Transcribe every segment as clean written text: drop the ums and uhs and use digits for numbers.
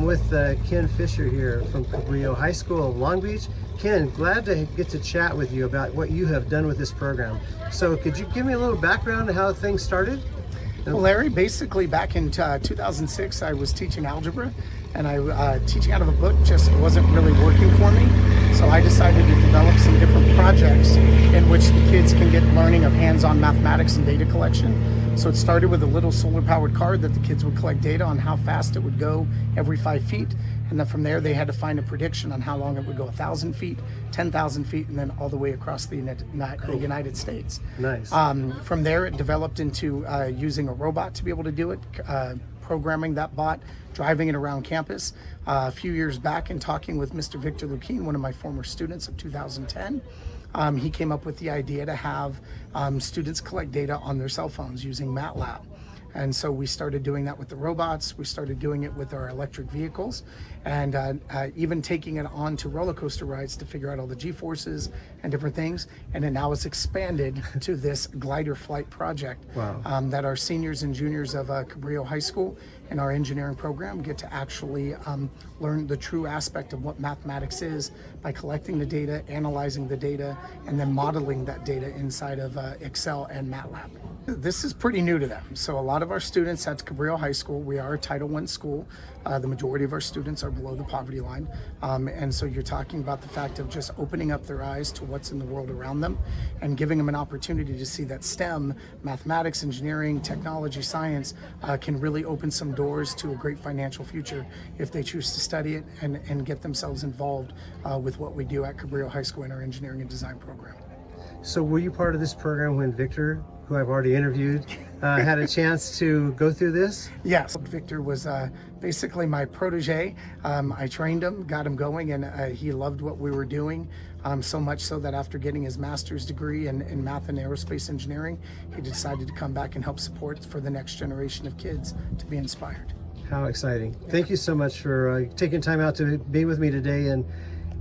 with Ken Fisher here from Cabrillo High School of Long Beach. Ken, glad to get to chat with you about what you have done with this program. So could you give me a little background on how things started? Well, Larry, basically back in 2006, I was teaching algebra, and teaching out of a book just wasn't really working for me. So I decided to develop some different projects in which the kids can get learning of hands-on mathematics and data collection. So it started with a little solar-powered car that the kids would collect data on how fast it would go every 5 feet. And then from there, they had to find a prediction on how long it would go, 1,000 feet, 10,000 feet, and then all the way across the United States. Nice. From there, it developed into using a robot to be able to do it, programming that bot, driving it around campus. A few years back, in talking with Mr. Victor Lukine, one of my former students of 2010, he came up with the idea to have students collect data on their cell phones using MATLAB. And so we started doing that with the robots. We started doing it with our electric vehicles, and even taking it on to roller coaster rides to figure out all the G-forces and different things. And then now it's expanded to this glider flight project. Wow. That our seniors and juniors of Cabrillo High School in our engineering program get to actually learn the true aspect of what mathematics is by collecting the data, analyzing the data, and then modeling that data inside of Excel and MATLAB. This is pretty new to them. So a lot of our students at Cabrillo High School, we are a Title I school. The majority of our students are below the poverty line. And so you're talking about the fact of just opening up their eyes to what's in the world around them and giving them an opportunity to see that STEM, mathematics, engineering, technology, science, can really open some doors to a great financial future if they choose to study it and get themselves involved with what we do at Cabrillo High School in our engineering and design program. So were you part of this program when Victor, who I've already interviewed, had a chance to go through this? Yes, Victor was basically my protege. I trained him, got him going, and he loved what we were doing, so much so that after getting his master's degree in math and aerospace engineering, he decided to come back and help support for the next generation of kids to be inspired. How exciting. Thank you so much for taking time out to be with me today,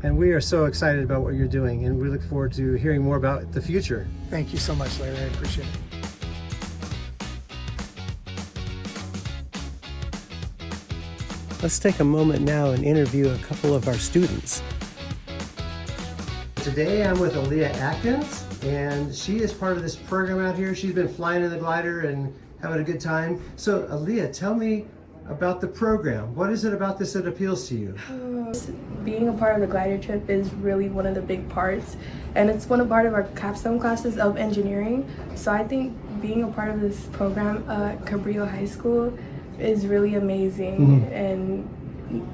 and we are so excited about what you're doing, and we look forward to hearing more about the future. Thank you so much, Larry. I appreciate it. Let's take a moment now and interview a couple of our students. Today I'm with Aaliyah Atkins, and she is part of this program out here. She's been flying in the glider and having a good time. So Aaliyah, tell me about the program. What is it about this that appeals to you? Being a part of the glider trip is really one of the big parts, and it's part of our capstone classes of engineering. So I think being a part of this program at Cabrillo High School is really amazing, and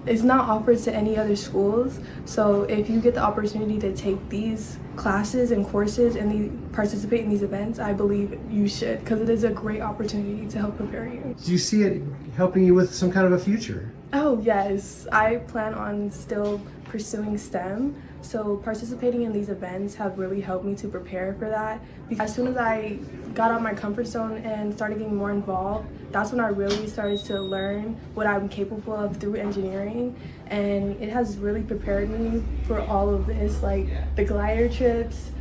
it's not offered to any other schools. So if you get the opportunity to take these classes and courses and participate in these events, I believe you should, because it is a great opportunity to help prepare you. Do you see it helping you with some kind of a future? Oh yes, I plan on still pursuing STEM, so participating in these events have really helped me to prepare for that. Because as soon as I got out of my comfort zone and started getting more involved, that's when I really started to learn what I'm capable of through engineering, and it has really prepared me for all of this, like the glider trips.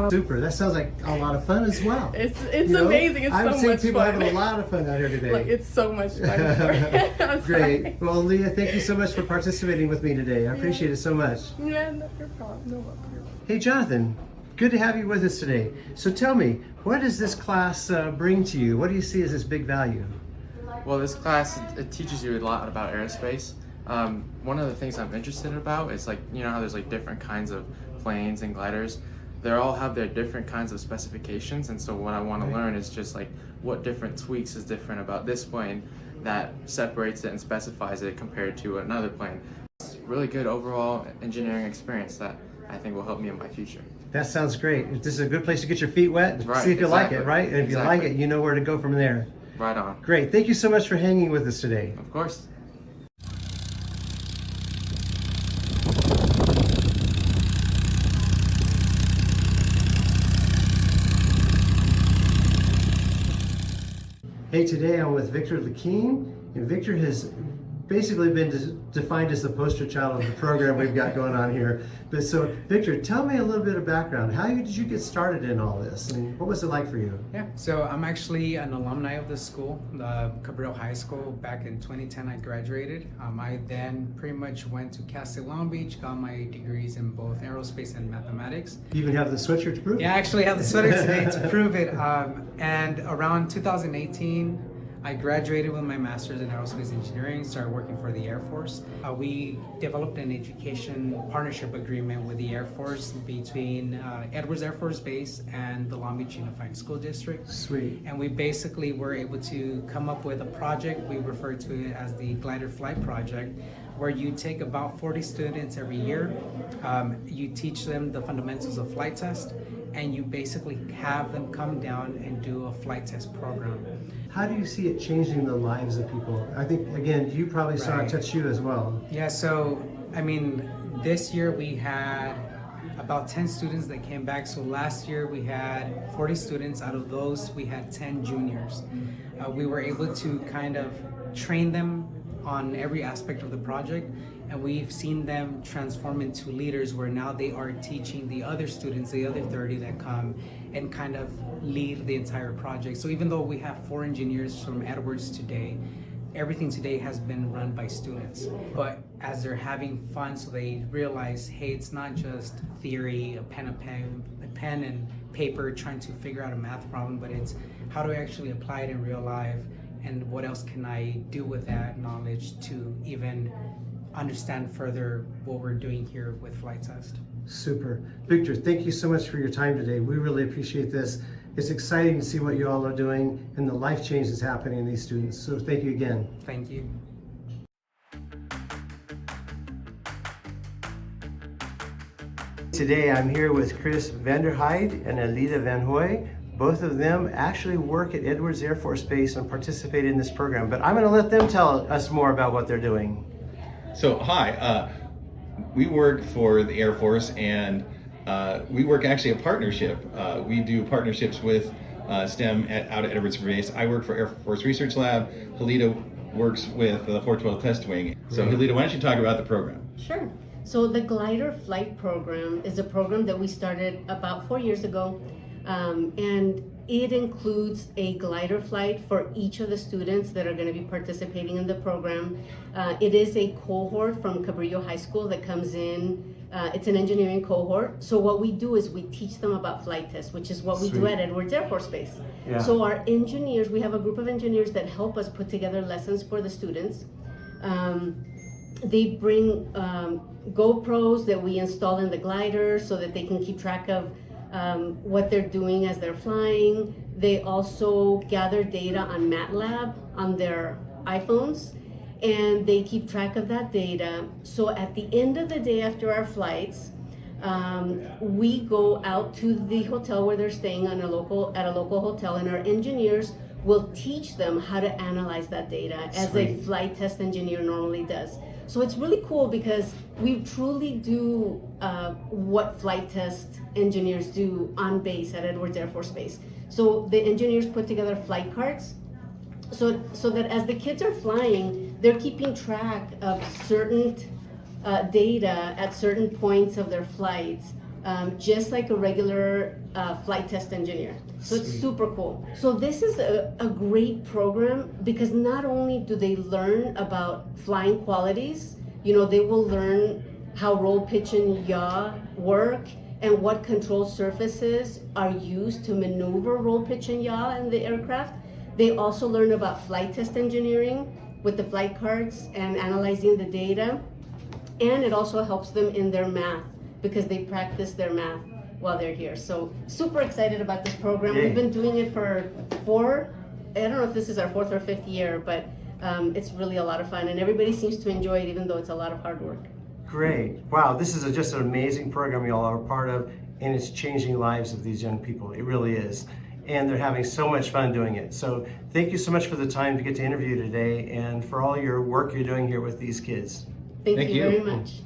Super, that sounds like a lot of fun as well. It's amazing, it's so much fun. I've seen people having a lot of fun out here today. Like, it's so much fun. Great. Well, Leah, thank you so much for participating with me today. I appreciate it so much. Yeah, no problem. No problem. Hey, Jonathan, good to have you with us today. So tell me, what does this class bring to you? What do you see as its big value? Well, this class, it teaches you a lot about aerospace. One of the things I'm interested about is, like, you know how there's like different kinds of planes and gliders. They all have their different kinds of specifications, and so what I want to learn is just like what different tweaks is different about this plane that separates it and specifies it compared to another plane. It's a really good overall engineering experience that I think will help me in my future. That sounds great. This is a good place to get your feet wet, Right, see if you like it, exactly. right? And if you like it, you know where to go from there. Right on. Great. Thank you so much for hanging with us today. Of course. Hey, today I'm with Victor Lukine, and Victor has basically been defined as the poster child of the program we've got going on here. But so, Victor, tell me a little bit of background. How did you get started in all this, and what was it like for you? Yeah, so I'm actually an alumni of this school, the Cabrillo High School. Back in 2010, I graduated. I then pretty much went to Cal State Long Beach, got my degrees in both aerospace and mathematics. You even have the sweatshirt to prove it. Yeah, I actually have the sweater today to prove it. And around 2018, I graduated with my master's in aerospace engineering, started working for the Air Force. We developed an education partnership agreement with the Air Force between Edwards Air Force Base and the Long Beach Unified School District. Sweet. And we basically were able to come up with a project, we refer to it as the Glider Flight Project, where you take about 40 students every year, you teach them the fundamentals of flight test, and you basically have them come down and do a flight test program. How do you see it changing the lives of people? I think, again, you probably saw it touch you as well. Yeah, so, I mean, this year we had about 10 students that came back. So last year we had 40 students. Out of those, we had 10 juniors. We were able to kind of train them on every aspect of the project, and we've seen them transform into leaders where now they are teaching the other students, the other 30 that come, and kind of lead the entire project. So even though we have 4 engineers from Edwards today, everything today has been run by students. But as they're having fun, so they realize, hey, it's not just theory, a pen and paper trying to figure out a math problem, but it's how do I actually apply it in real life, and what else can I do with that knowledge to even understand further what we're doing here with flight test. Super. Victor, thank you so much for your time today. We really appreciate this. It's exciting to see what you all are doing and the life change that's happening in these students. So thank you again. Thank you. Today I'm here with Chris Vanderheide and Alida Van Hoy. Both of them actually work at Edwards Air Force Base and participate in this program, but I'm going to let them tell us more about what they're doing. So hi, we work for the Air Force, and we work actually a partnership. We do partnerships with STEM out at Edwards Air Force Base. I work for Air Force Research Lab. Halida works with the 412 Test Wing. So Halida, why don't you talk about the program? Sure. So the Glider Flight Program is a program that we started about 4 years ago. And it includes a glider flight for each of the students that are going to be participating in the program. It is a cohort from Cabrillo High School that comes in. It's an engineering cohort. So what we do is we teach them about flight tests, which is what we do at Edwards Air Force Base. Yeah. So our engineers, we have a group of engineers that help us put together lessons for the students. They bring GoPros that we install in the glider so that they can keep track of what they're doing as they're flying. They also gather data on MATLAB on their iPhones, and they keep track of that data. So at the end of the day after our flights, we go out to the hotel where they're staying at a local hotel, and our engineers will teach them how to analyze that data as a flight test engineer normally does. So it's really cool because we truly do what flight test engineers do on base at Edwards Air Force Base. So the engineers put together flight cards so that as the kids are flying, they're keeping track of certain data at certain points of their flights, just like a regular flight test engineer. So it's super cool. So this is a great program because not only do they learn about flying qualities, they will learn how roll, pitch, and yaw work and what control surfaces are used to maneuver roll, pitch, and yaw in the aircraft. They also learn about flight test engineering with the flight cards and analyzing the data. And it also helps them in their math because they practice their math while they're here. So super excited about this program. We've been doing it for I don't know if this is our 4th or 5th year, but it's really a lot of fun and everybody seems to enjoy it even though it's a lot of hard work. Great. Wow, this is just an amazing program you all are a part of, and it's changing lives of these young people. It really is. And they're having so much fun doing it. So thank you so much for the time to get to interview today and for all your work you're doing here with these kids. Thank you very much.